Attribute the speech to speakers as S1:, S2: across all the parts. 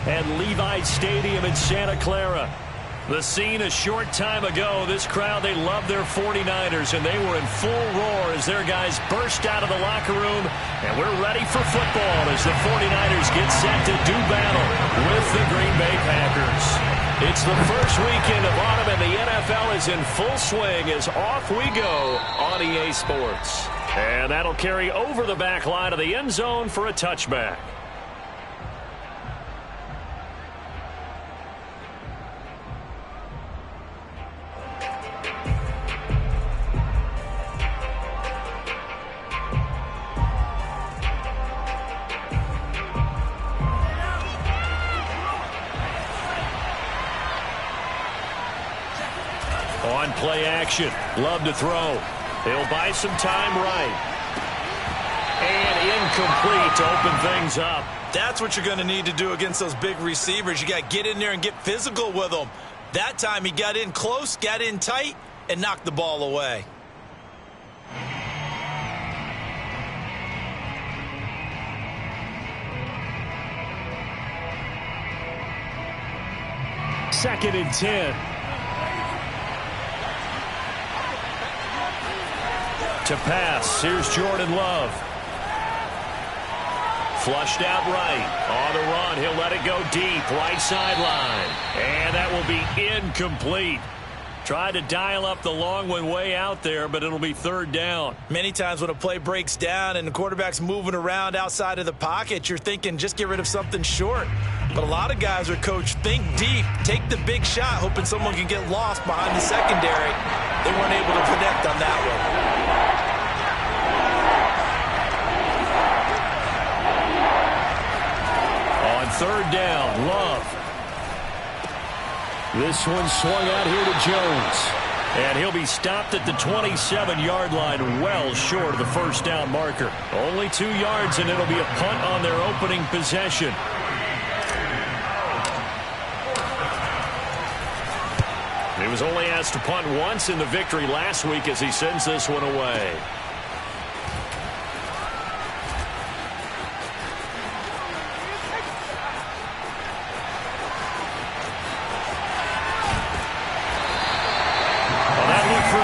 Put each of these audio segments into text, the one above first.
S1: at Levi Stadium in Santa Clara. The scene a short time ago, this crowd, they love their 49ers, and they were in full roar as their guys burst out of the locker room, and we're ready for football as the 49ers get set to do battle with the Green Bay Packers. It's the first weekend of autumn, and the NFL is in full swing as off we go on EA Sports. And that'll carry over the back line of the end zone for a touchback. On play action, love to throw. He'll buy some time right. And incomplete to open things up.
S2: That's what you're going to need to do against those big receivers. You got to get in there and get physical with them. That time he got in close, got in tight, and knocked the ball away.
S1: Second and 10. To pass, here's Jordan Love. Flushed out right. On the run, he'll let it go deep, right sideline. And that will be incomplete. Tried to dial up the long one way out there, but it'll be third down.
S2: Many times when a play breaks down and the quarterback's moving around outside of the pocket, you're thinking just get rid of something short. But a lot of guys are coached, think deep, take the big shot, hoping someone can get lost behind the secondary. They weren't able to connect on that one.
S1: Third down, Love. This one swung out here to Jones. And he'll be stopped at the 27-yard line, well short of the first down marker. Only 2 yards, and it'll be a punt on their opening possession. He was only asked to punt once in the victory last week as he sends this one away.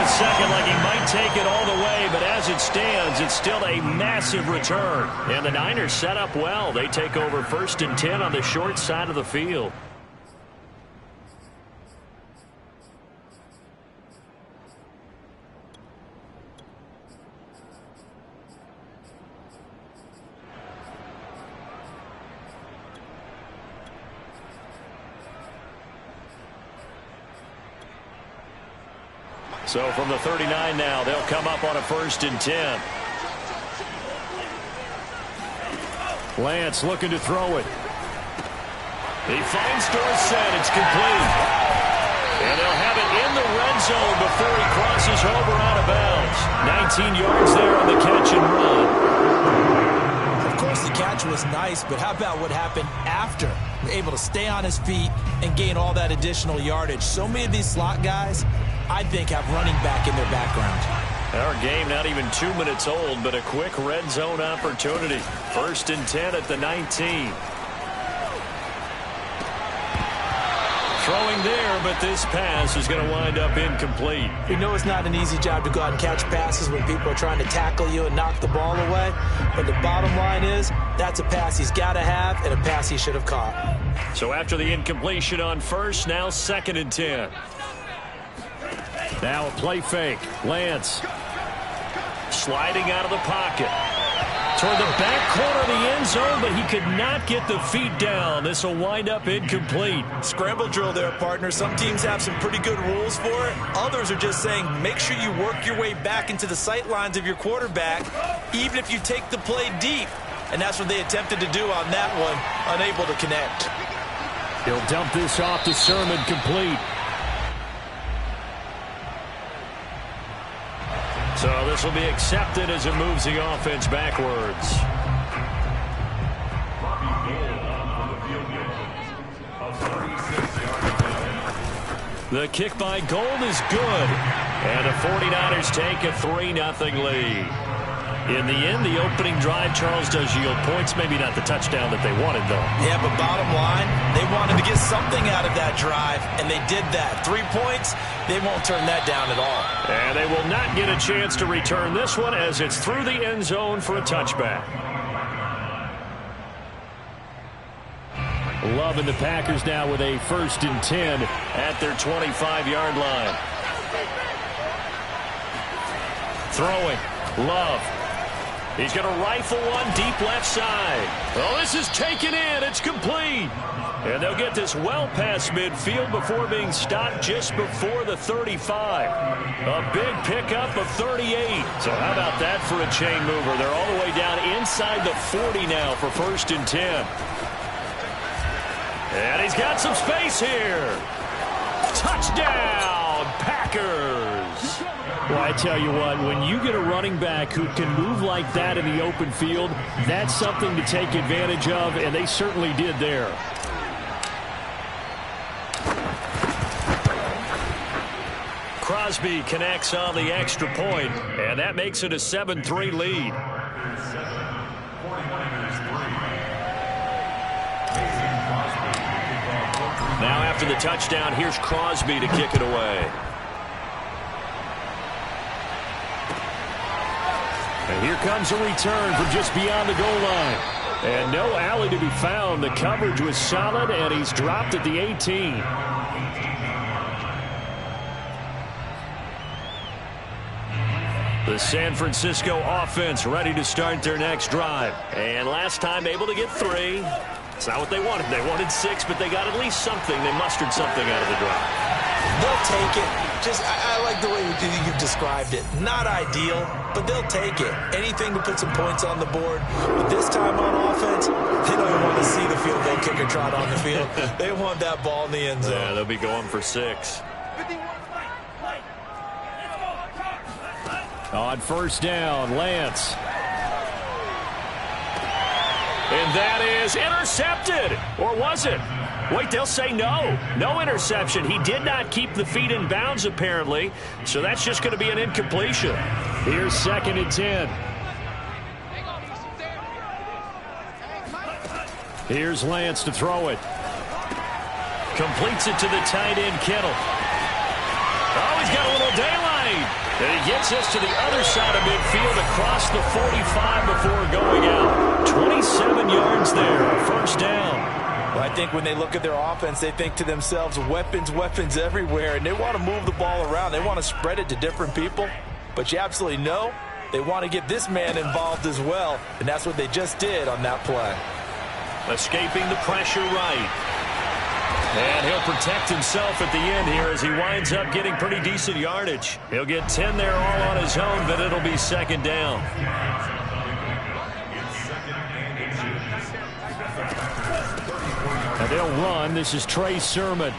S1: Second, like he might take it all the way, but as it stands, it's still a massive return. And the Niners set up well. They take over 1st and 10 on the short side of the field. So from the 39 now, they'll come up on a 1st and 10. Lance looking to throw it. He finds Dorsett. It's complete. And they'll have it in the red zone before he crosses over out of bounds. 19 yards there on the catch and run.
S2: Of course, the catch was nice, but how about what happened after? Able to stay on his feet and gain all that additional yardage. So many of these slot guys, I think, have running back in their background.
S1: Our game not even 2 minutes old, but a quick red zone opportunity. 1st and 10 at the 19. Throwing there, but this pass is going to wind up incomplete.
S2: We know it's not an easy job to go out and catch passes when people are trying to tackle you and knock the ball away. But the bottom line is, that's a pass he's got to have and a pass he should have caught.
S1: So after the incompletion on first, now 2nd and 10. Now a play fake. Lance sliding out of the pocket toward the back corner of the end zone, but he could not get the feet down. This will wind up incomplete.
S2: Scramble drill there, partner. Some teams have some pretty good rules for it. Others are just saying make sure you work your way back into the sight lines of your quarterback, even if you take the play deep. And that's what they attempted to do on that one, unable to connect.
S1: He'll dump this off to Sermon, complete. So this will be accepted as it moves the offense backwards. The kick by Gold is good. And the 49ers take a 3-0 lead. In the end, the opening drive, Charles, does yield points. Maybe not the touchdown that they wanted, though.
S2: Yeah, but bottom line, they wanted to get something out of that drive, and they did that. 3 points, they won't turn that down at all.
S1: And they will not get a chance to return this one as it's through the end zone for a touchback. Loving the Packers now with a 1st and 10 at their 25-yard line. Throwing. Love. He's going to rifle one deep left side. Oh, this is taken in. It's complete. And they'll get this well past midfield before being stopped just before the 35. A big pickup of 38. So how about that for a chain mover? They're all the way down inside the 40 now for 1st and 10. And he's got some space here. Touchdown, Packers. Well, I tell you what, when you get a running back who can move like that in the open field, that's something to take advantage of, and they certainly did there. Crosby connects on the extra point, and that makes it a 7-3 lead. Now after the touchdown, here's Crosby to kick it away. And here comes a return from just beyond the goal line. And no alley to be found. The coverage was solid, and he's dropped at the 18. The San Francisco offense ready to start their next drive. And last time able to get 3. It's not what they wanted. They wanted 6, but they got at least something. They mustered something out of the drive.
S2: They'll take it. I like the way you've described it. Not ideal, but they'll take it. Anything to put some points on the board. But this time on offense, they don't even want to see the field goal kicker trot on the field. They want that ball in the end zone.
S1: Yeah, they'll be going for 6. On 1st down, Lance. And that is intercepted. Or was it? Wait, they'll say no. No interception. He did not keep the feet in bounds, apparently. So that's just going to be an incompletion. Here's 2nd and 10. Here's Lance to throw it. Completes it to the tight end, Kittle. Oh, he's got a little daylight. And he gets us to the other side of midfield across the 45 before going out. 27 yards there, 1st down.
S2: Well, I think when they look at their offense, they think to themselves, weapons, weapons everywhere, and they want to move the ball around. They want to spread it to different people, but you absolutely know they want to get this man involved as well, and that's what they just did on that play.
S1: Escaping the pressure right. And he'll protect himself at the end here as he winds up getting pretty decent yardage. He'll get 10 there all on his own, but it'll be 2nd down. And they'll run. This is Trey Sermon.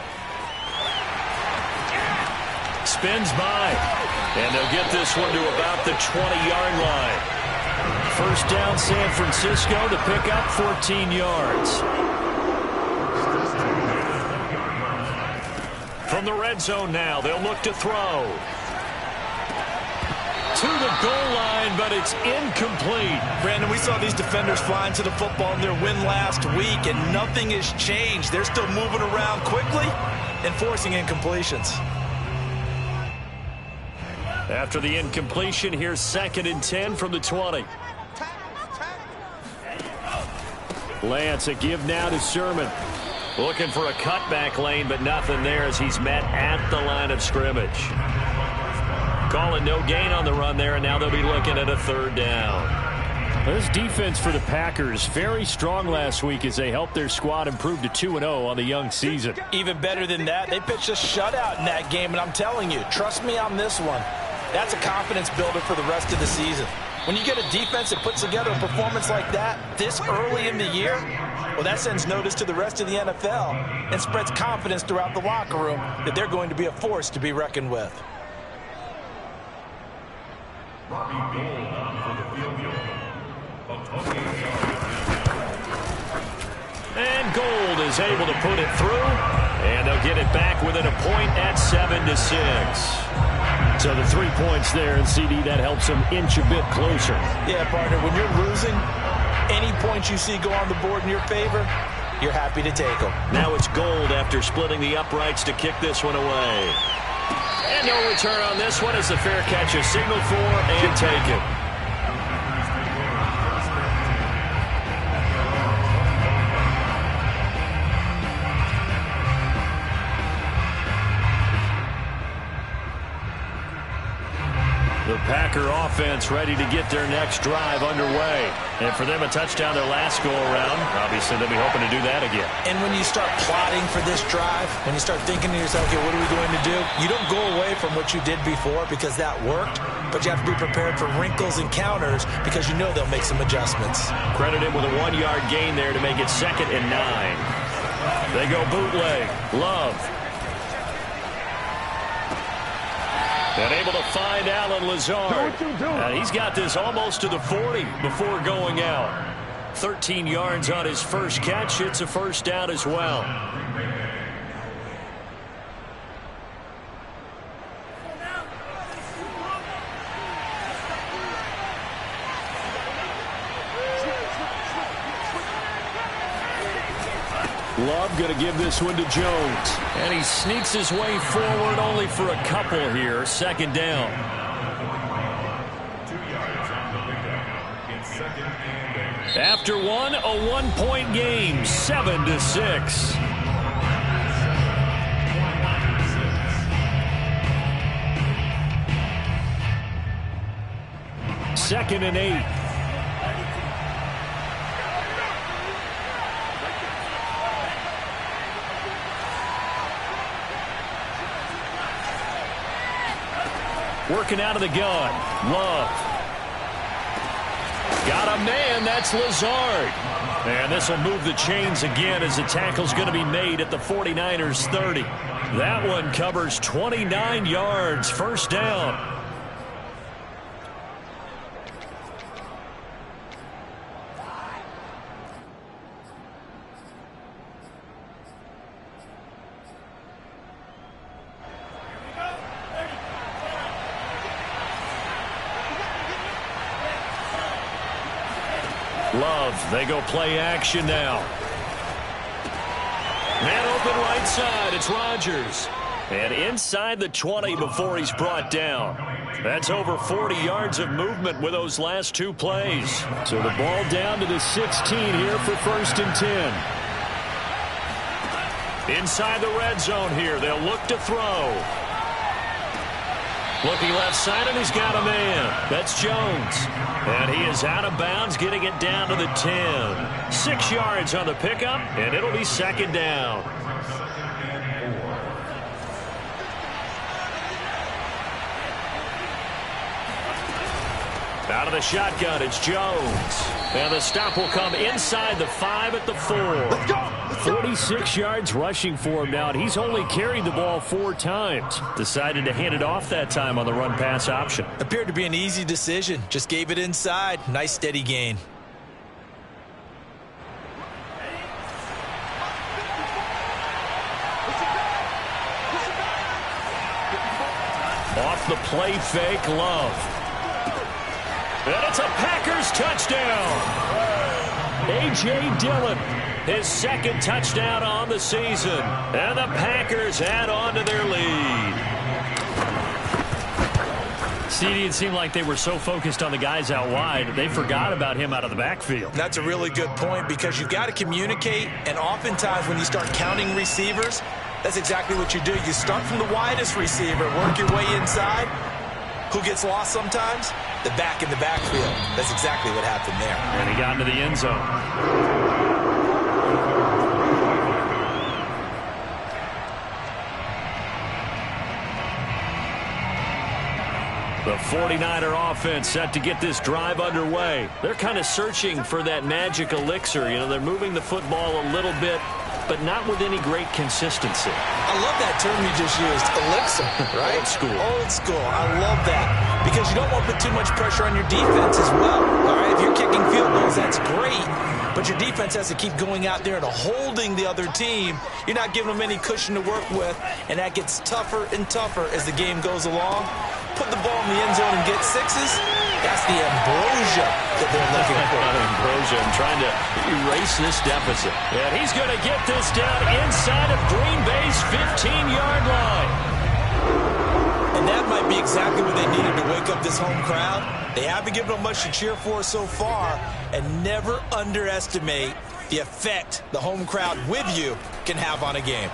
S1: Spins by. And they'll get this one to about the 20-yard line. 1st down, San Francisco to pick up 14 yards. From the red zone now, they'll look to throw. To the goal line, but it's incomplete.
S2: Brandon, we saw these defenders flying to the football in their win last week, and nothing has changed. They're still moving around quickly and forcing incompletions.
S1: After the incompletion, here's 2nd and 10 from the 20. Lance, a give now to Sermon. Looking for a cutback lane, but nothing there as he's met at the line of scrimmage. Calling no gain on the run there, and now they'll be looking at a 3rd down. This defense for the Packers, very strong last week as they helped their squad improve to 2-0 on the young season.
S2: Even better than that, they pitched a shutout in that game, and I'm telling you, trust me on this one. That's a confidence builder for the rest of the season. When you get a defense that puts together a performance like that this early in the year, well, that sends notice to the rest of the NFL and spreads confidence throughout the locker room that they're going to be a force to be reckoned with.
S1: And Gold is able to put it through, and they'll get it back within a point at 7-6. So the 3 points there, and CD, that helps them inch a bit closer.
S2: Yeah, partner, when you're losing, any points you see go on the board in your favor, you're happy to take them.
S1: Now it's Gold after splitting the uprights to kick this one away. And no return on this one as the fair catch is signaled for and taken. The Packer offense ready to get their next drive underway. And for them, a touchdown their last go-around. Obviously, they'll be hoping to do that again.
S2: And when you start plotting for this drive, when you start thinking to yourself, okay, what are we going to do? You don't go away from what you did before because that worked, but you have to be prepared for wrinkles and counters because you know they'll make some adjustments.
S1: Credited with a 1-yard gain there to make it 2nd and 9. They go bootleg. Love. And able to find Alan Lazard. And he's got this almost to the 40 before going out. 13 yards on his first catch. It's a first down as well. Love going to give this one to Jones. And he sneaks his way forward only for a couple here. 2nd down.
S3: 2 yards on the pickup. It's 2nd and 8.
S1: After one, a 1-point game. 7-6. Second and 8. Working out of the gun. Love. Got a man. That's Lazard. And this will move the chains again as the tackle's going to be made at the 49ers 30. That one covers 29 yards. First down. Love, they go play action now. Man open right side, it's Rodgers. And inside the 20 before he's brought down. That's over 40 yards of movement with those last 2 plays. So the ball down to the 16 here for 1st and 10. Inside the red zone here, they'll look to throw. Looking left side, and he's got a man. That's Jones. And he is out of bounds, getting it down to the 10. 6 yards on the pickup, and it'll be 2nd down. Out of the shotgun, it's Jones. And the stop will come inside the 5 at the 4.
S3: Let's go!
S1: 46 yards rushing for him now, and he's only carried the ball 4 times. Decided to hand it off that time on the run-pass option.
S2: Appeared to be an easy decision. Just gave it inside. Nice steady gain.
S1: Off the play fake, Love. And it's a Packers touchdown. A.J. Dillon, his 2nd touchdown on the season. And the Packers add on to their lead. CD, it seemed like they were so focused on the guys out wide, they forgot about him out of the backfield.
S2: That's a really good point because you've got to communicate, and oftentimes when you start counting receivers, that's exactly what you do. You start from the widest receiver, work your way inside. Who gets lost sometimes? The back in the backfield. That's exactly what happened there.
S1: And he got into the end zone. The 49er offense set to get this drive underway. They're kind of searching for that magic elixir. You know, they're moving the football a little bit, but not with any great consistency.
S2: I love that term you just used, elixir, right?
S1: Old school.
S2: Old school. I love that because you don't want to put too much pressure on your defense as well. All right, if you're kicking field goals, that's great, but your defense has to keep going out there and holding the other team. You're not giving them any cushion to work with, and that gets tougher and tougher as the game goes along. Put the ball in the end zone and get 6s, That's the ambrosia that they're looking for.
S1: Ambrosia and trying to erase this deficit. And he's going to get this down inside of Green Bay's 15-yard line.
S2: And that might be exactly what they needed to wake up this home crowd. They haven't given them much to cheer for so far, and never underestimate the effect the home crowd with you can have on a game.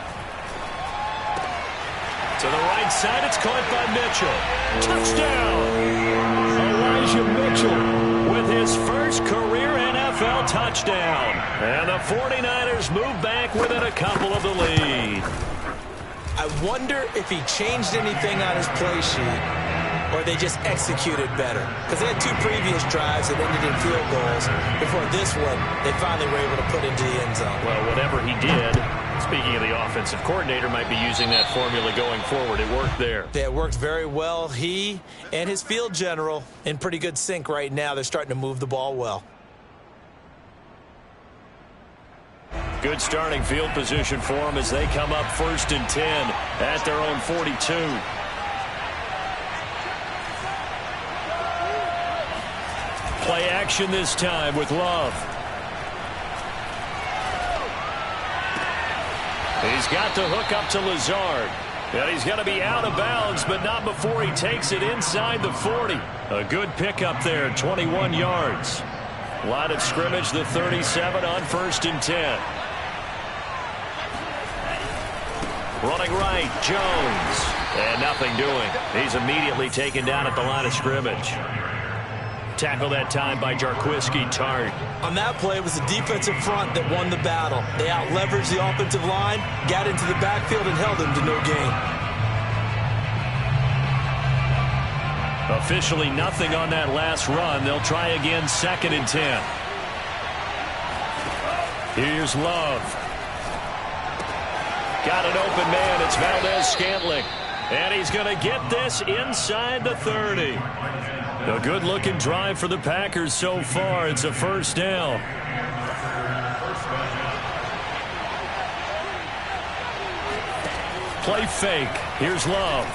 S1: To the right side, it's caught by Mitchell. Touchdown! Elijah Mitchell with his first career NFL touchdown. And the 49ers move back within a couple of the lead.
S2: I wonder if he changed anything on his play sheet or they just executed better. Because they had two previous drives that ended in field goals. Before this one, they finally were able to put into the end zone.
S1: Well, whatever he did, speaking of the offensive coordinator, might be using that formula going forward. It worked there.
S2: Yeah, it works very well. He and his field general in pretty good sync right now. They're starting to move the ball well.
S1: Good starting field position for them as they come up 1st and 10 at their own 42. Play action this time with Love. He's got the hook up to Lazard. And he's going to be out of bounds, but not before he takes it inside the 40. A good pickup there, 21 yards. Line of scrimmage, the 37 on 1st and 10. Running right, Jones. And nothing doing. He's immediately taken down at the line of scrimmage. Tackle that time by Jarquiski Tart.
S2: On that play, it was the defensive front that won the battle. They out-leveraged the offensive line, got into the backfield, and held him to no gain.
S1: Officially nothing on that last run. They'll try again 2nd and 10. Here's Love. Got an open man. It's Valdez-Scantling. And he's going to get this inside the 30. A good-looking drive for the Packers so far. It's a 1st down. Play fake. Here's Love.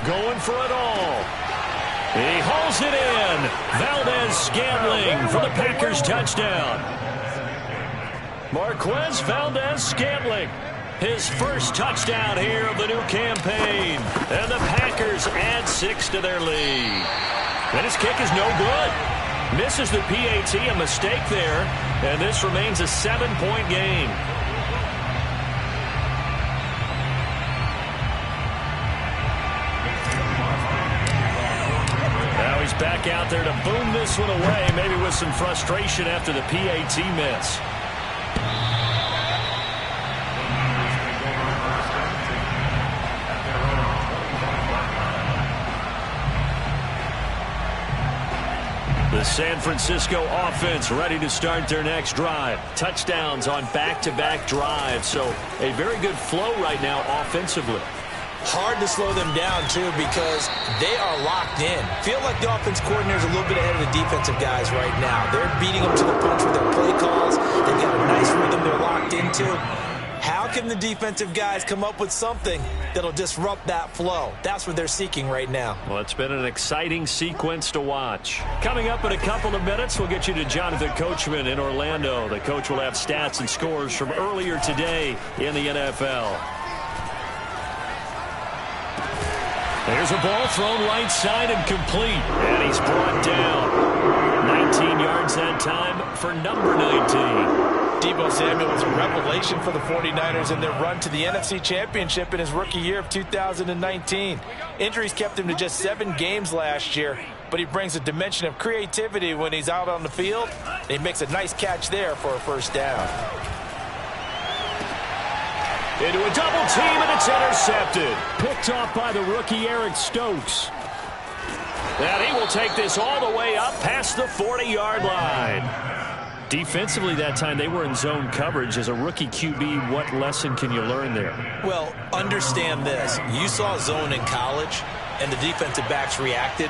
S1: Going for it all. He hauls it in. Valdez-Scantling for the Packers touchdown. Marquez Valdez-Scantling. His first touchdown here of the new campaign. And the Packers add 6 to their lead. And his kick is no good. Misses the PAT, a mistake there. And this remains a 7-point game. Now he's back out there to boom this one away, maybe with some frustration after the PAT miss. The San Francisco offense ready to start their next drive. Touchdowns on back-to-back drives, so a very good flow right now offensively.
S2: Hard to slow them down, too, because they are locked in. Feel like the offense coordinator is a little bit ahead of the defensive guys right now. They're beating them to the punch with their play calls. They've got a nice rhythm they're locked into. How can the defensive guys come up with something that'll disrupt that flow? That's what they're seeking right now.
S1: Well, it's been an exciting sequence to watch. Coming up in a couple of minutes, we'll get you to Jonathan Coachman in Orlando. The coach will have stats and scores from earlier today in the NFL. There's a ball thrown right side and complete. And he's brought down. 19 yards that time for number 19.
S2: Deebo Samuel was a revelation for the 49ers in their run to the NFC Championship in his rookie year of 2019. Injuries kept him to just 7 games last year, but he brings a dimension of creativity when he's out on the field. He makes a nice catch there for a 1st down.
S1: Into a double team, and it's intercepted. Picked off by the rookie Eric Stokes. And he will take this all the way up past the 40-yard line. Defensively that time, they were in zone coverage. As a rookie QB, what lesson can you learn there?
S2: Well, understand this. You saw zone in college, and the defensive backs reacted.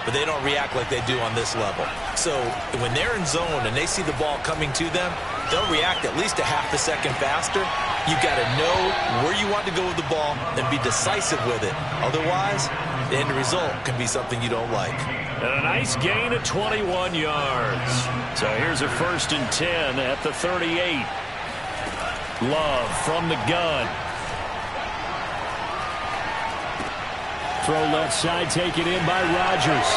S2: but they don't react like they do on this level. So when they're in zone and they see the ball coming to them, they'll react at least a half a second faster. You've got to know where you want to go with the ball and be decisive with it. Otherwise, the end result can be something you don't like.
S1: And a nice gain of 21 yards. So here's a 1st and 10 at the 38. Love from the gun. Throw left side, taken in by Rodgers.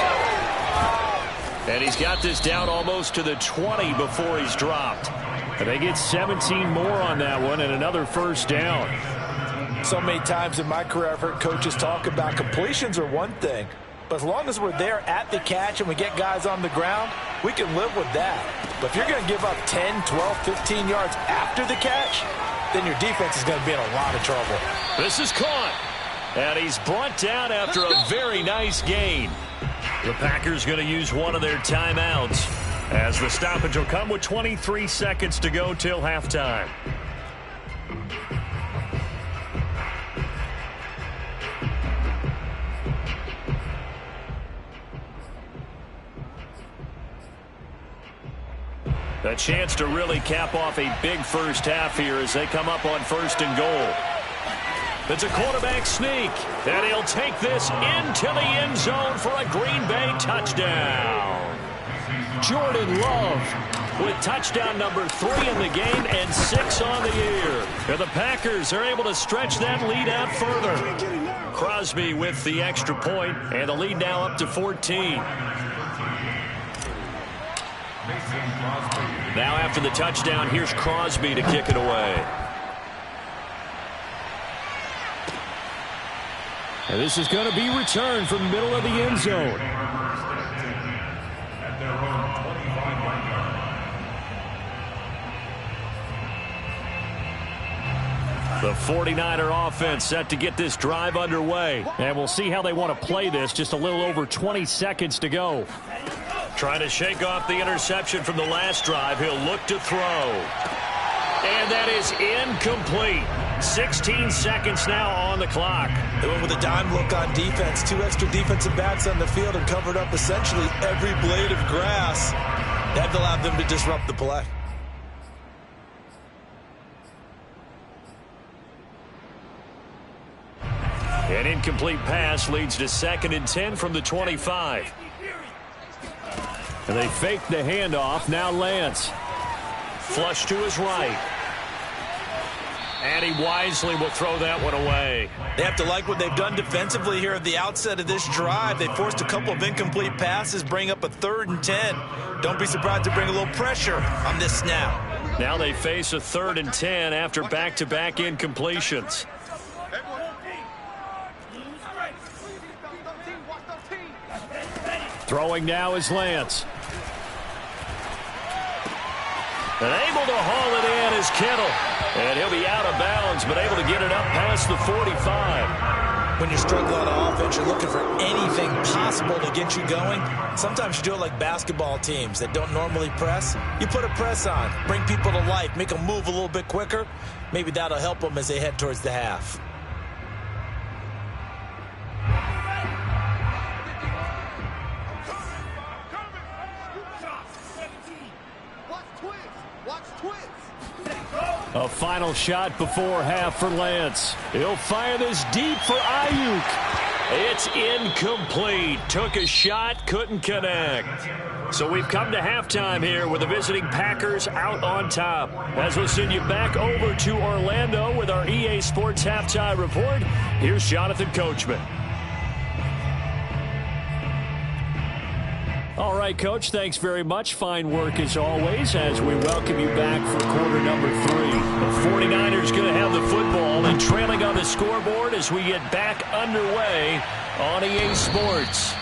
S1: And he's got this down almost to the 20 before he's dropped. And they get 17 more on that one and another 1st down.
S2: So many times in my career I've heard coaches talk about completions are one thing, but as long as we're there at the catch and we get guys on the ground, we can live with that. But if you're going to give up 10, 12, 15 yards after the catch, then your defense is going to be in a lot of trouble.
S1: This is caught. And he's brought down after a very nice gain. The Packers going to use one of their timeouts as the stoppage will come with 23 seconds to go till halftime. A chance to really cap off a big first half here as they come up on 1st and goal. It's a quarterback sneak, and he'll take this into the end zone for a Green Bay touchdown. Jordan Love with touchdown number 3 in the game and 6 on the year. And the Packers are able to stretch that lead out further. Crosby with the extra point, and the lead now up to 14. Now after the touchdown, here's Crosby to kick it away. And this is going to be returned from the middle of the end zone.
S3: At their own 25-yard line.
S1: The 49er offense set to get this drive underway. And we'll see how they want to play this. Just a little over 20 seconds to go. Trying to shake off the interception from the last drive. He'll look to throw. And that is incomplete. 16 seconds now on the clock.
S2: They went with a dime look on defense. 2 extra defensive backs on the field and covered up essentially every blade of grass. That allowed them to disrupt the play.
S1: An incomplete pass leads to 2nd and 10 from the 25. And they fake the handoff. Now Lance. Flush to his right. And he wisely will throw that one away.
S2: They have to like what they've done defensively here at the outset of this drive. They forced a couple of incomplete passes, bring up a 3rd and 10. Don't be surprised to bring a little pressure on this snap.
S1: Now they face a 3rd and 10 after back-to-back incompletions. Throwing now is Lance. And able to haul it in is Kittle. And he'll be out of bounds, but able to get it up past the 45.
S2: When you're struggling on offense, you're looking for anything possible to get you going. Sometimes you do it like basketball teams that don't normally press. You put a press on, bring people to life, make them move a little bit quicker. Maybe that'll help them as they head towards the half.
S1: A final shot before half for Lance. He'll fire this deep for Ayuk. It's incomplete. Took a shot, couldn't connect. So we've come to halftime here with the visiting Packers out on top. As we'll send you back over to Orlando with our EA Sports Halftime Report, here's Jonathan Coachman. All right, Coach, thanks very much. Fine work as always as we welcome you back for quarter number 3. The 49ers going to have the football and trailing on the scoreboard as we get back underway on EA Sports.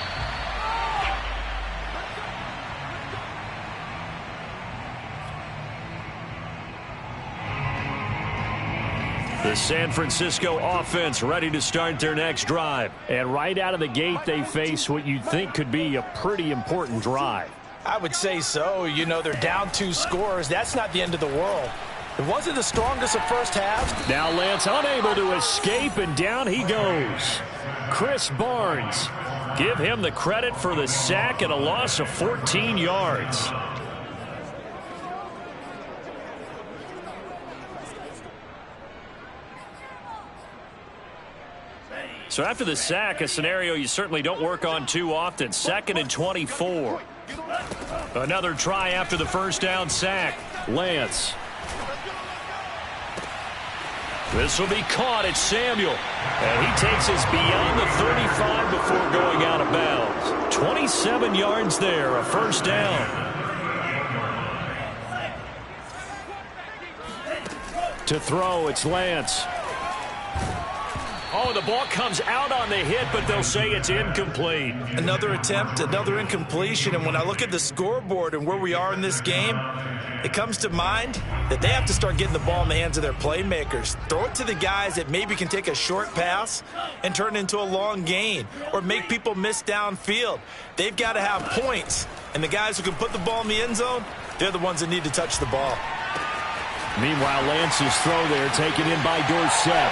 S1: The San Francisco offense ready to start their next drive. And right out of the gate, they face what you'd think could be a pretty important drive.
S2: I would say so. You know, they're down 2 scores. That's not the end of the world. It wasn't the strongest of first halves.
S1: Now Lance unable to escape, and down he goes. Chris Barnes Give him the credit for the sack and a loss of 14 yards. So after the sack, a scenario you certainly don't work on too often. 2nd and 24. Another try after the first down sack. Lance. This will be caught at Samuel. And he takes us beyond the 35 before going out of bounds. 27 yards there, a first down. To throw, it's Lance. Oh, the ball comes out on the hit, but they'll say it's incomplete.
S2: Another attempt, another incompletion, and when I look at the scoreboard and where we are in this game, it comes to mind that they have to start getting the ball in the hands of their playmakers. Throw it to the guys that maybe can take a short pass and turn it into a long gain or make people miss downfield. They've got to have points, and the guys who can put the ball in the end zone, they're the ones that need to touch the ball.
S1: Meanwhile, Lance's throw there taken in by Dorsett.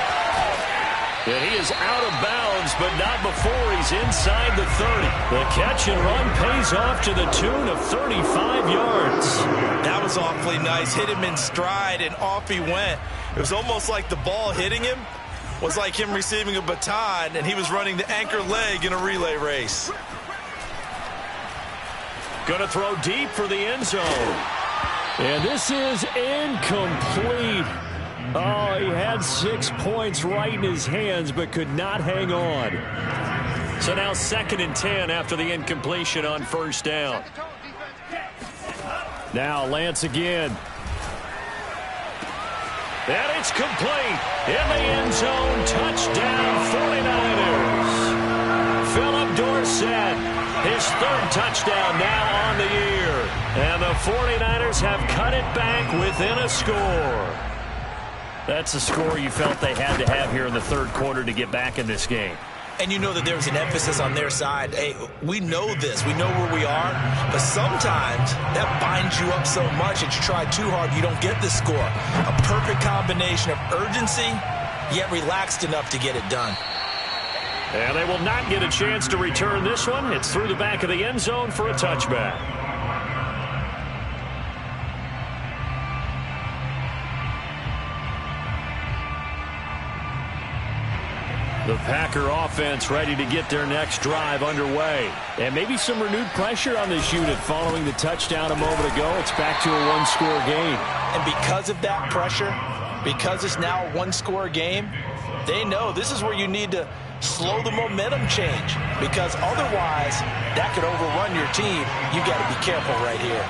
S1: And he is out of bounds, but not before he's inside the 30. The catch and run pays off to the tune of 35 yards.
S2: That was awfully nice. Hit him in stride, and off he went. It was almost like the ball hitting him was like him receiving a baton, and he was running the anchor leg in a relay race.
S1: Going to throw deep for the end zone. And this is incomplete. Oh, he had 6 points right in his hands, but could not hang on. So now 2nd and 10 after the incompletion on first down. Now Lance again. And it's complete. In the end zone, touchdown 49ers. Philip Dorsett, his 3rd touchdown now on the year. And the 49ers have cut it back within a score. That's the score you felt they had to have here in the 3rd quarter to get back in this game.
S2: And you know that there was an emphasis on their side. Hey, we know this. We know where we are. But sometimes that binds you up so much that you try too hard, you don't get the score. A perfect combination of urgency, yet relaxed enough to get it done.
S1: And they will not get a chance to return this one. It's through the back of the end zone for a touchback. The Packer offense ready to get their next drive underway. And maybe some renewed pressure on this unit following the touchdown a moment ago. It's back to a 1-score game.
S2: And because of that pressure, because it's now a 1-score game, they know this is where you need to slow the momentum change. Because otherwise, that could overrun your team. You got to be careful right here.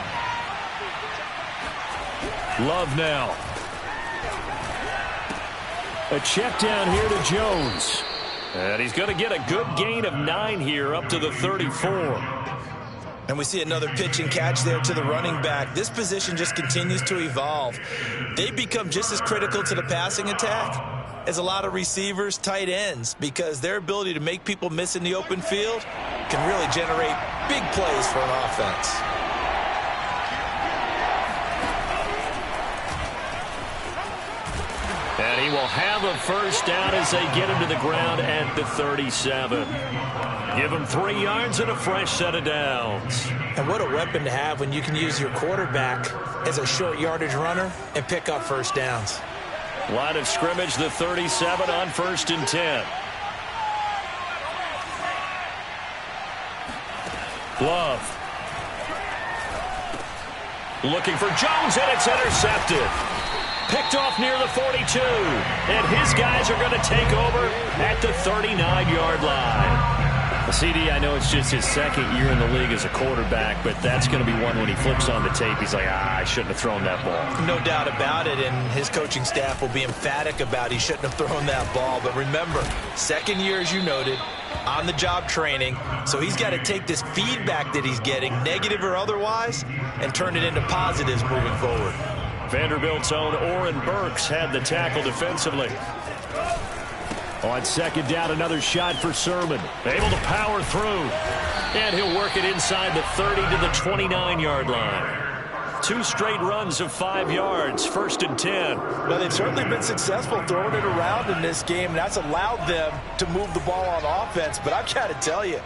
S1: Love now. A check down here to Jones. And he's going to get a good gain of 9 here up to the 34.
S2: And we see another pitch and catch there to the running back. This position just continues to evolve. They become just as critical to the passing attack as a lot of receivers, tight ends, because their ability to make people miss in the open field can really generate big plays for an offense.
S1: And he will have a first down as they get him to the ground at the 37. Give him 3 yards and a fresh set of downs.
S2: And what a weapon to have when you can use your quarterback as a short yardage runner and pick up first downs.
S1: Line of scrimmage, the 37 on 1st and 10. Love. Looking for Jones, and it's intercepted. Picked off near the 42. And his guys are going to take over at the 39-yard line. CD, I know it's just his 2nd year in the league as a quarterback, but that's going to be one when he flips on the tape. He's like, I shouldn't have thrown that ball.
S2: No doubt about it, and his coaching staff will be emphatic about he shouldn't have thrown that ball. But remember, 2nd year, as you noted, on-the-job training, so he's got to take this feedback that he's getting, negative or otherwise, and turn it into positives moving forward.
S1: Vanderbilt's own Oren Burks had the tackle defensively. On 2nd down, another shot for Sermon. Able to power through. And he'll work it inside the 30 to the 29-yard line. 2 straight runs of 5 yards, 1st and 10.
S2: Well, they've certainly been successful throwing it around in this game, and that's allowed them to move the ball on offense. But I've got to tell you,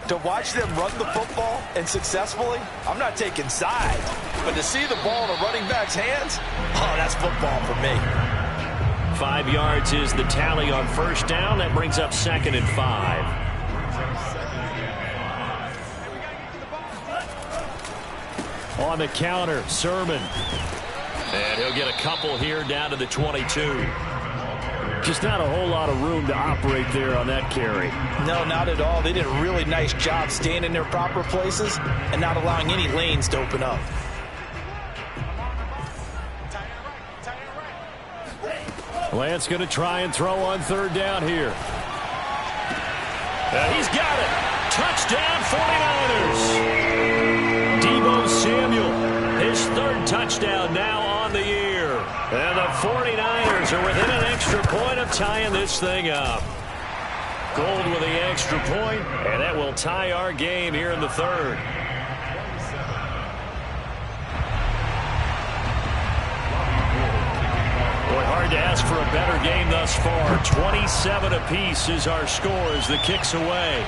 S2: To watch them run the football and successfully, I'm not taking sides. But to see the ball in a running back's hands, oh, that's football for me.
S1: 5 yards is the tally on first down. That brings up 2nd and 5. On the counter, Sermon. And he'll get a couple here down to the 22. Just not a whole lot of room to operate there on that carry.
S2: No, not at all. They did a really nice job staying in their proper places and not allowing any lanes to open up.
S1: Lance going to try and throw on 3rd down here. He's got it. Touchdown 49ers. Deebo Samuel, his 3rd touchdown now on the year. And the 49ers are within an extra point of tying this thing up. Gold with the extra point, and that will tie our game here in the 3rd. Boy, hard to ask for a better game thus far. 27 apiece is our score as the kick's away.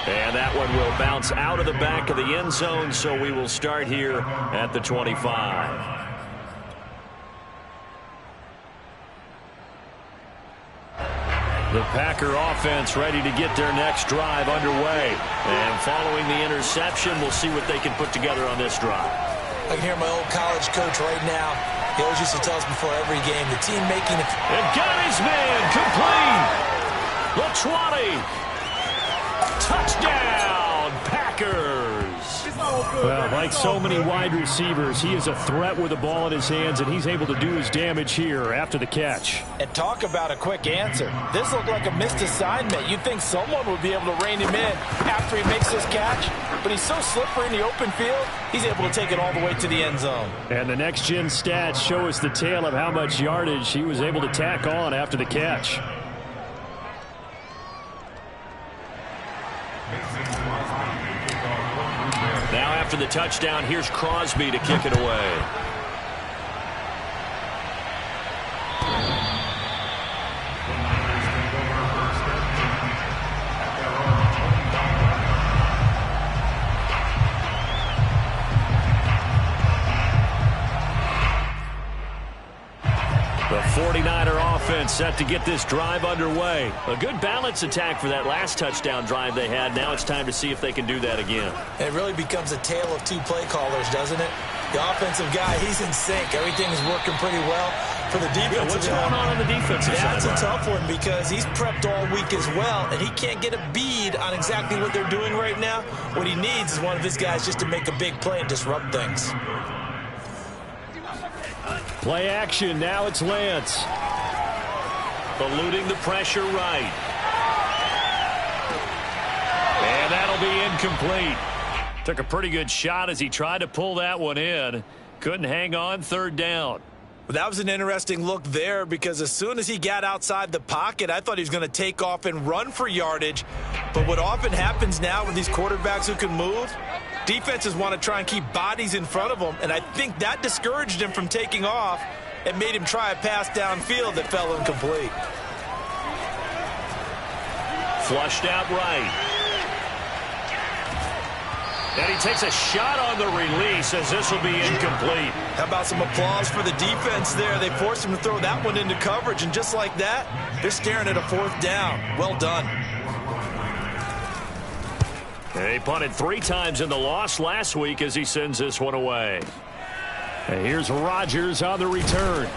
S1: And that one will bounce out of the back of the end zone, so we will start here at the 25. The Packer offense ready to get their next drive underway. And following the interception, we'll see what they can put together on this drive.
S2: I can hear my old college coach right now. He always used to tell us before every game, the team making it.
S1: And got his man complete. The 20. Touchdown, Packers. Well, like so many wide receivers, he is a threat with the ball in his hands, and he's able to do his damage here after the catch.
S2: And talk about a quick answer. This looked like a missed assignment. You'd think someone would be able to rein him in after he makes this catch, but he's so slippery in the open field, he's able to take it all the way to the end zone.
S1: And the next-gen stats show us the tale of how much yardage he was able to tack on after the catch. Now after the touchdown, here's Crosby to kick it away. The 49er offense set to get this drive underway. A good balance attack for that last touchdown drive they had. Now it's time to see if they can do that again.
S2: It really becomes a tale of 2 play callers, doesn't it? The offensive guy, he's in sync. Everything's working pretty well. For the defensive
S1: what's going on the defensive side?
S2: That's a tough one because he's prepped all week as well, and he can't get a bead on exactly what they're doing right now. What he needs is one of his guys just to make a big play and disrupt things.
S1: Play action. Now it's Lance. Eluding the pressure right. And that'll be incomplete. Took a pretty good shot as he tried to pull that one in. Couldn't hang on 3rd down.
S2: Well, that was an interesting look there because as soon as he got outside the pocket, I thought he was going to take off and run for yardage. But what often happens now with these quarterbacks who can move, defenses want to try and keep bodies in front of them, and I think that discouraged him from taking off and made him try a pass downfield that fell incomplete.
S1: Flushed out right. And he takes a shot on the release as this will be incomplete.
S2: How about some applause for the defense there? They forced him to throw that one into coverage, and just like that, they're staring at a 4th down. Well done.
S1: He punted 3 times in the loss last week as he sends this one away. And here's Rodgers on the return.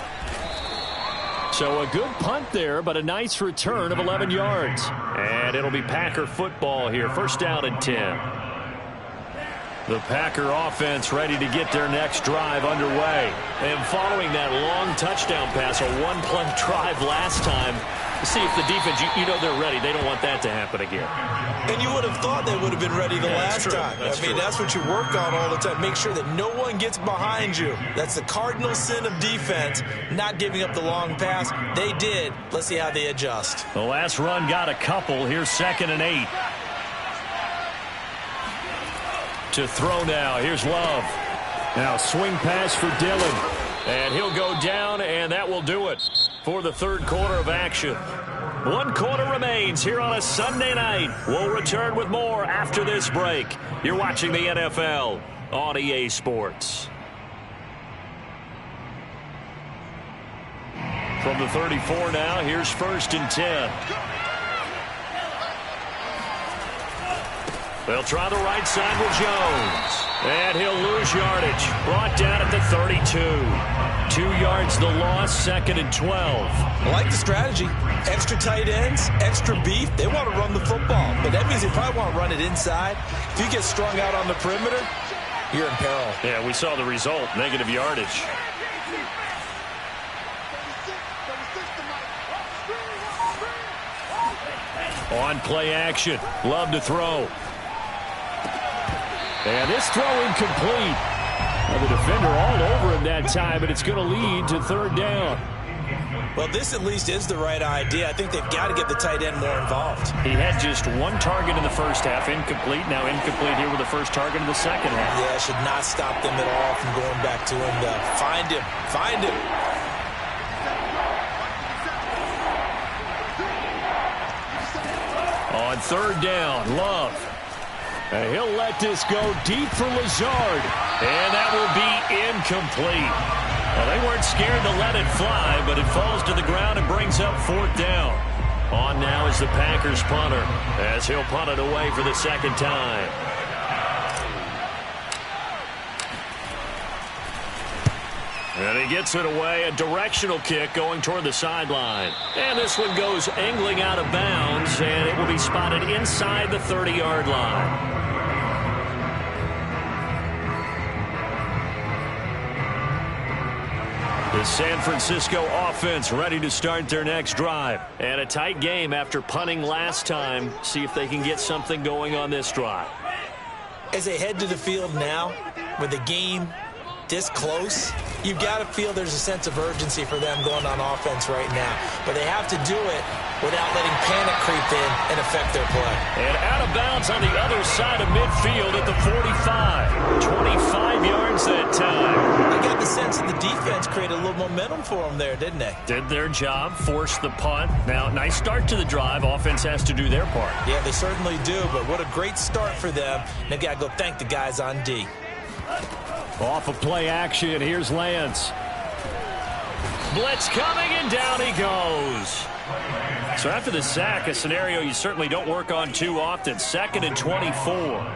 S1: So a good punt there, but a nice return of 11 yards. And it'll be Packer football here. 1st down and 10. The Packer offense ready to get their next drive underway. And following that long touchdown pass, a 1-play drive last time, to see if the defense, you know they're ready. They don't want that to happen again.
S2: And you would have thought they would have been ready the last time. That's what you work on all the time. Make sure that no one gets behind you. That's the cardinal sin of defense, not giving up the long pass. They did. Let's see how they adjust.
S1: The last run got a couple. Here's 2nd and 8. To throw now. Here's Love. Now swing pass for Dillon. And he'll go down, and that will do it. for the third quarter of action. 1 quarter remains here on a Sunday night. We'll return with more after this break. You're watching the NFL on EA Sports. From the 34 now, here's 1st and 10. They'll try the right side with Jones. And he'll lose yardage. Brought down at the 32. 2 yards the loss, 2nd and 12.
S2: I like the strategy. Extra tight ends, extra beef. They want to run the football, but that means they probably want to run it inside. If you get strung out on the perimeter, you're in peril.
S1: Yeah, we saw the result, negative yardage. On play action, Love to throw. And this throw incomplete. The defender all over him that time, and it's going to lead to 3rd down.
S2: Well, this at least is the right idea. I think they've got to get the tight end more involved.
S1: He had just 1 target in the first half, incomplete. Now incomplete here with the first target in the second half.
S2: Yeah, should not stop them at all from going back to him. Find him. Find him.
S1: On 3rd down, Love. And he'll let this go deep for Lazard. And that will be incomplete. Well, they weren't scared to let it fly, but it falls to the ground and brings up 4th down. On now is the Packers punter, as he'll punt it away for the 2nd time. And he gets it away, a directional kick going toward the sideline. And this one goes angling out of bounds, and it will be spotted inside the 30-yard line. The San Francisco offense ready to start their next drive. And a tight game after punting last time. See if they can get something going on this drive.
S2: As they head to the field now, with the game this close, you've got to feel there's a sense of urgency for them going on offense right now. But they have to do it without letting panic creep in and affect their play.
S1: And out of bounds on the other side of midfield at the 45. 25 yards that time.
S2: I got the sense that the defense created a little momentum for them there, didn't they?
S1: Did their job, forced the punt. Now, nice start to the drive. Offense has to do their part.
S2: Yeah, they certainly do, but what a great start for them. They've got to go thank the guys on D.
S1: Off of play action, here's Lance. Blitz coming, and down he goes. So after the sack, a scenario you certainly don't work on too often. 2nd and 24.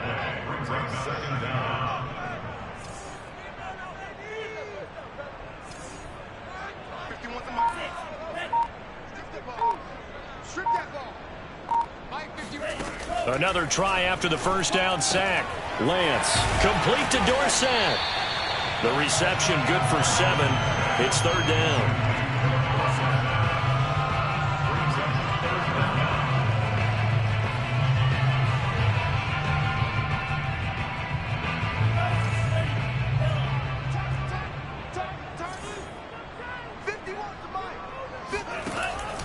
S1: Another try after the first down sack. Lance, complete to Dorsett. The reception good for 7. It's 3rd down.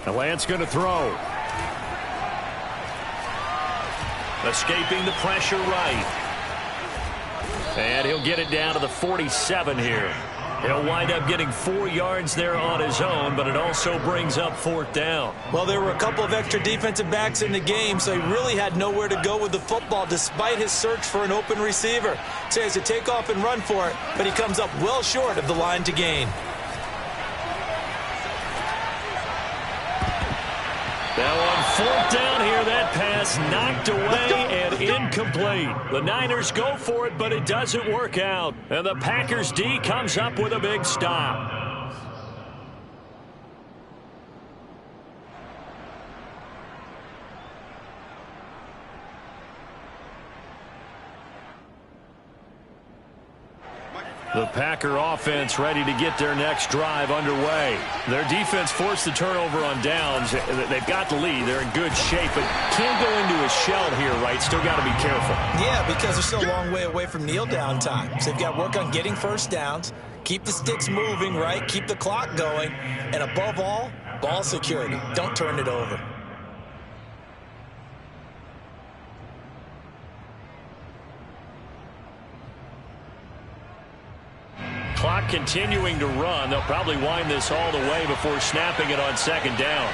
S1: And Lance going to throw. Escaping the pressure right. And he'll get it down to the 47 here. He'll wind up getting 4 yards there on his own, but it also brings up 4th down.
S2: Well, there were a couple of extra defensive backs in the game, so he really had nowhere to go with the football despite his search for an open receiver. So he has to take off and run for it, but he comes up well short of the line to gain.
S1: Now on 4th down here, that pass knocked away and incomplete. The Niners go for it, but it doesn't work out. And the Packers D comes up with a big stop. The Packer offense ready to get their next drive underway. Their defense forced the turnover on downs. They've got the lead. They're in good shape, but can't go into a shell here, right? Still got to be careful.
S2: Yeah, because they're still a long way away from kneel down time. So they've got to work on getting first downs, keep the sticks moving, right? Keep the clock going. And above all, ball security. Don't turn it over.
S1: Clock continuing to run. They'll probably wind this all the way before snapping it on second down.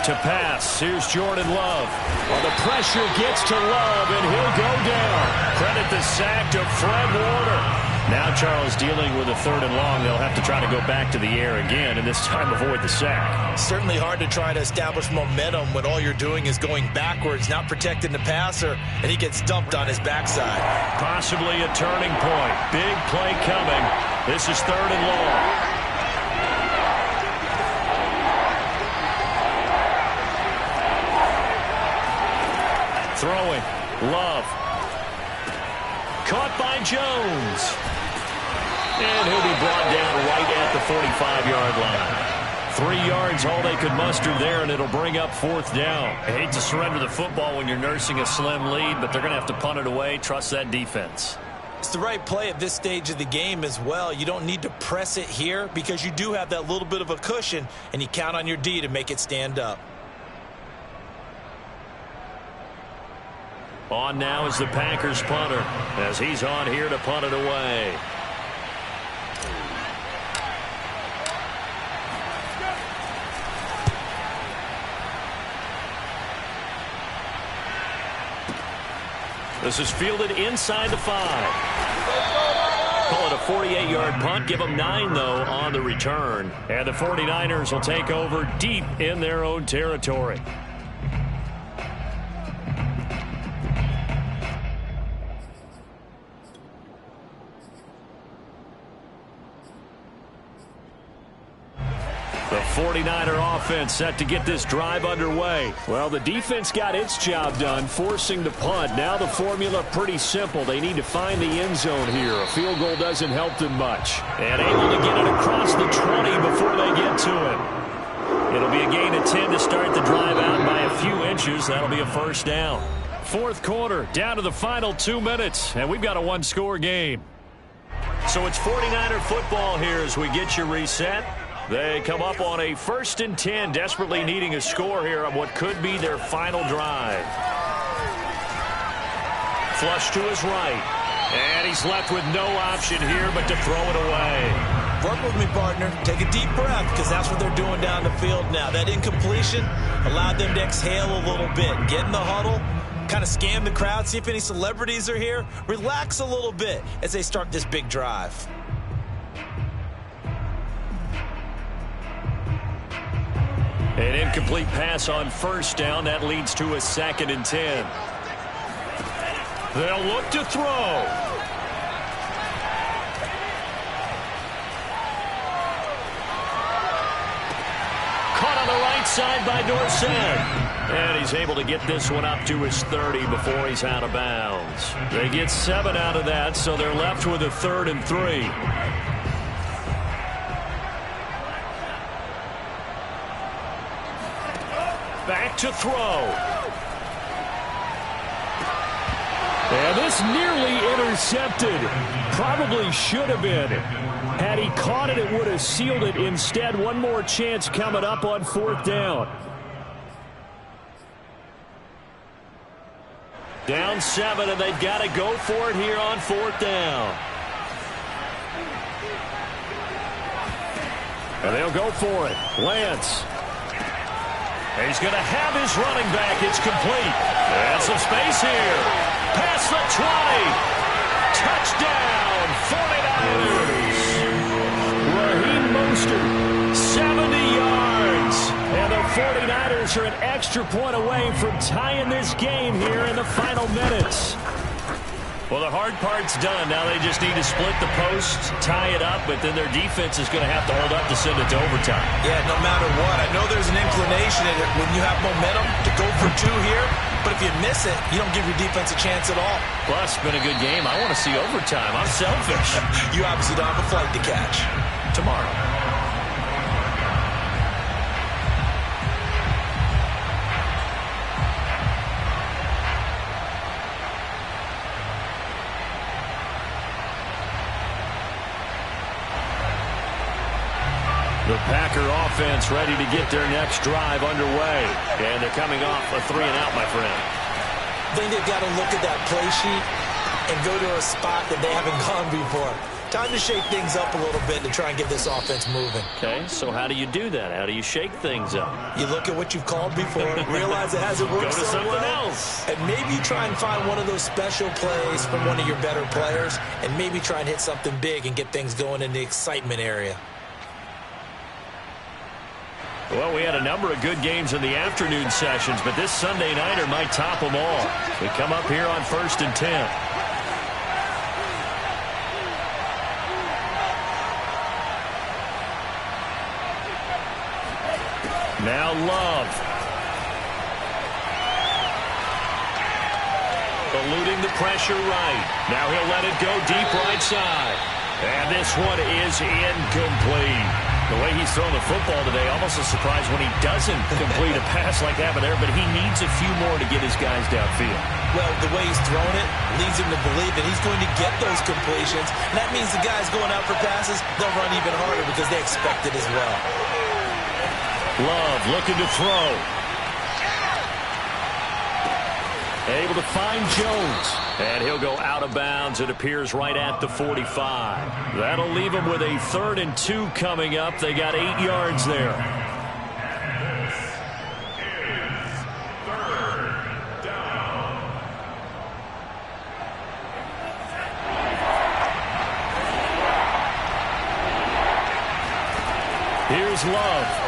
S1: To pass, here's Jordan Love. Well, the pressure gets to Love, and he'll go down. Credit the sack to Fred Warner. Now Charles dealing with a 3rd and long. They'll have to try to go back to the air again, and this time avoid the sack.
S2: Certainly hard to try to establish momentum when all you're doing is going backwards, not protecting the passer, and he gets dumped on his backside.
S1: Possibly a turning point. Big play coming. This is 3rd and long. Throwing. Love. Caught by Jones. And he'll be brought down right at the 45-yard line. 3 yards, all they could muster there, and it'll bring up 4th down. I hate to surrender the football when you're nursing a slim lead, but they're going to have to punt it away. Trust that defense.
S2: It's the right play at this stage of the game as well. You don't need to press it here because you do have that little bit of a cushion, and you count on your D to make it stand up.
S1: On now is the Packers punter as he's on here to punt it away. This is fielded inside the 5. Call it a 48-yard punt. Give them 9, though, on the return. And the 49ers will take over deep in their own territory. The 49er offense set to get this drive underway. Well, the defense got its job done, forcing the punt. Now the formula pretty simple. They need to find the end zone here. A field goal doesn't help them much. And able to get it across the 20 before they get to it. It'll be a gain of 10 to start the drive out by a few inches. That'll be a 1st down. 4th quarter, down to the final 2 minutes, and we've got a 1-score game. So it's 49er football here as we get you reset. They come up on a 1st and 10, desperately needing a score here on what could be their final drive. Flush to his right. And he's left with no option here but to throw it away.
S2: Work with me, partner. Take a deep breath because that's what they're doing down the field now. That incompletion allowed them to exhale a little bit. Get in the huddle, kind of scan the crowd, see if any celebrities are here. Relax a little bit as they start this big drive.
S1: An incomplete pass on 1st down. That leads to a 2nd and 10. They'll look to throw. Caught on the right side by Dorsett. And he's able to get this one up to his 30 before he's out of bounds. They get 7 out of that, so they're left with a 3rd and 3. Back to throw. And this nearly intercepted. Probably should have been. Had he caught it, it would have sealed it. Instead, one more chance coming up on 4th down. Down 7, and they've got to go for it here on 4th down. And they'll go for it. Lance. He's going to have his running back. It's complete. And some space here. Past the 20. Touchdown, 49ers. Raheem Mostert, 70 yards. And the 49ers are an extra point away from tying this game here in the final minutes. Well, the hard part's done. Now they just need to split the post, tie it up, but then their defense is going to have to hold up to send it to overtime.
S2: Yeah, no matter what. I know there's an inclination in it when you have momentum to go for 2 here, but if you miss it, you don't give your defense a chance at all.
S1: Plus, it's been a good game. I want to see overtime. I'm selfish.
S2: You obviously don't have a flight to catch.
S1: Tomorrow. The Packer offense ready to get their next drive underway. And they're coming off a 3-and-out, my friend.
S2: I think they've got to look at that play sheet and go to a spot that they haven't gone before. Time to shake things up a little bit to try and get this offense moving.
S1: Okay, so how do you do that? How do you shake things up?
S2: You look at what you've called before, realize it hasn't worked
S1: Go to
S2: so
S1: something
S2: well,
S1: else.
S2: and maybe try and find one of those special plays from one of your better players, and maybe try and hit something big and get things going in the excitement area.
S1: Well, we had a number of good games in the afternoon sessions, but this Sunday nighter might top them all. We come up here on 1st and 10. Now Love. Eluding the pressure right. Now he'll let it go deep right side. And this one is incomplete. The way he's thrown the football today, almost a surprise when he doesn't complete a pass like that there, but he needs a few more to get his guys downfield.
S2: Well, the way he's thrown it leads him to believe that he's going to get those completions. And that means the guys going out for passes, they'll run even harder because they expect it as well.
S1: Love looking to throw. Able to find Jones. And he'll go out of bounds. It appears right at the 45. That'll leave him with a 3rd and 2 coming up. They got 8 yards there.
S3: This is 3rd down.
S1: Here's Love.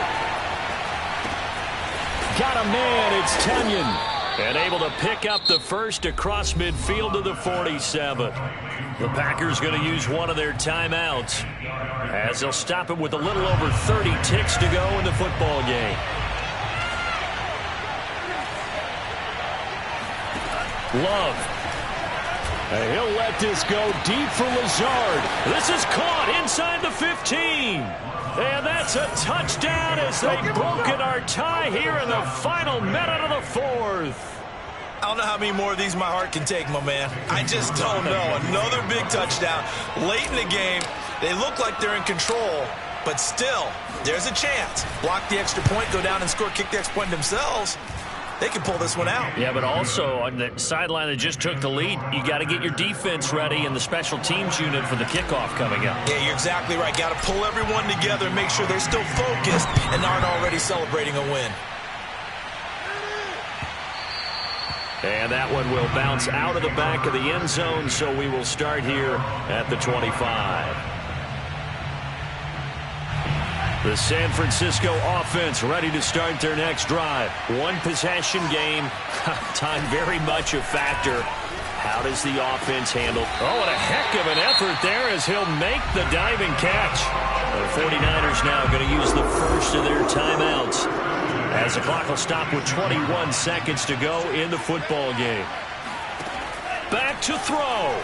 S1: Got a man. It's Tunyon. And able to pick up the first across midfield to the 47. The Packers going to use one of their timeouts as they'll stop him with a little over 30 ticks to go in the football game. Love. And he'll let this go deep for Lazard. This is caught inside the 15. And that's a touchdown as they've broken our tie here in the final minute of the 4th.
S2: I don't know how many more of these my heart can take, my man. I just don't know. Another big touchdown. Late in the game, they look like they're in control, but still, there's a chance. Block the extra point, go down and score, kick the extra point themselves. They can pull this one out.
S1: Yeah, but also on the sideline that just took the lead, you got to get your defense ready and the special teams unit for the kickoff coming up.
S2: Yeah, you're exactly right. Got to pull everyone together and make sure they're still focused and aren't already celebrating a win.
S1: And that one will bounce out of the back of the end zone, so we will start here at the 25. The San Francisco offense ready to start their next drive. One possession game. Time very much a factor. How does the offense handle? Oh, what a heck of an effort there as he'll make the diving catch. The 49ers now going to use the first of their timeouts as the clock will stop with 21 seconds to go in the football game. Back to throw.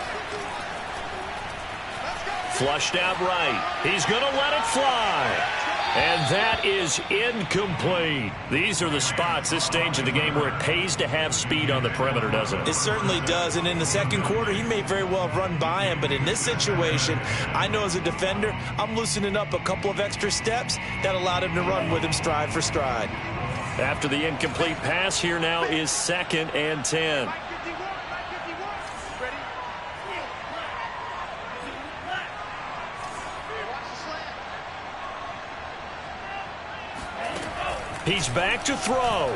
S1: Flushed out right. He's going to let it fly. And that is incomplete. These are the spots, this stage of the game, where it pays to have speed on the perimeter, doesn't it?
S2: It certainly does. And in the second quarter, he may very well have run by him. But in this situation, I know as a defender, I'm loosening up a couple of extra steps that allowed him to run with him stride for stride.
S1: After the incomplete pass, here now is 2nd and 10. He's back to throw.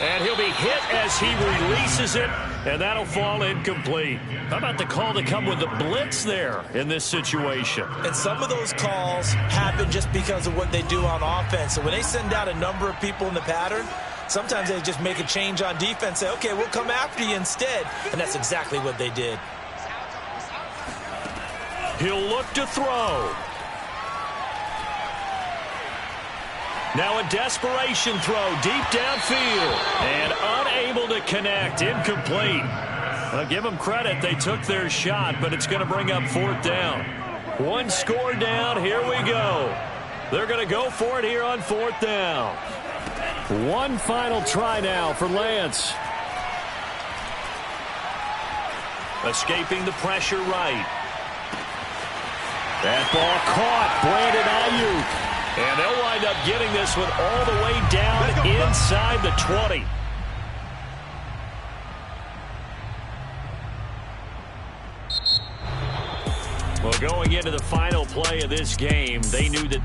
S1: And he'll be hit as he releases it, and that'll fall incomplete. How about the call to come with the blitz there in this situation?
S2: And some of those calls happen just because of what they do on offense. So when they send out a number of people in the pattern, sometimes they just make a change on defense, say, okay, we'll come after you instead. And that's exactly what they did.
S1: He'll look to throw. Now a desperation throw deep downfield and unable to connect. Incomplete. Well, give them credit. They took their shot, but it's going to bring up 4th down. One score down. Here we go. They're going to go for it here on 4th down. One final try now for Lance. Escaping the pressure right. That ball caught. Brandon Ayuk. And they'll wind up getting this one all the way down inside the 20. Well, going into the final play of this game, they knew that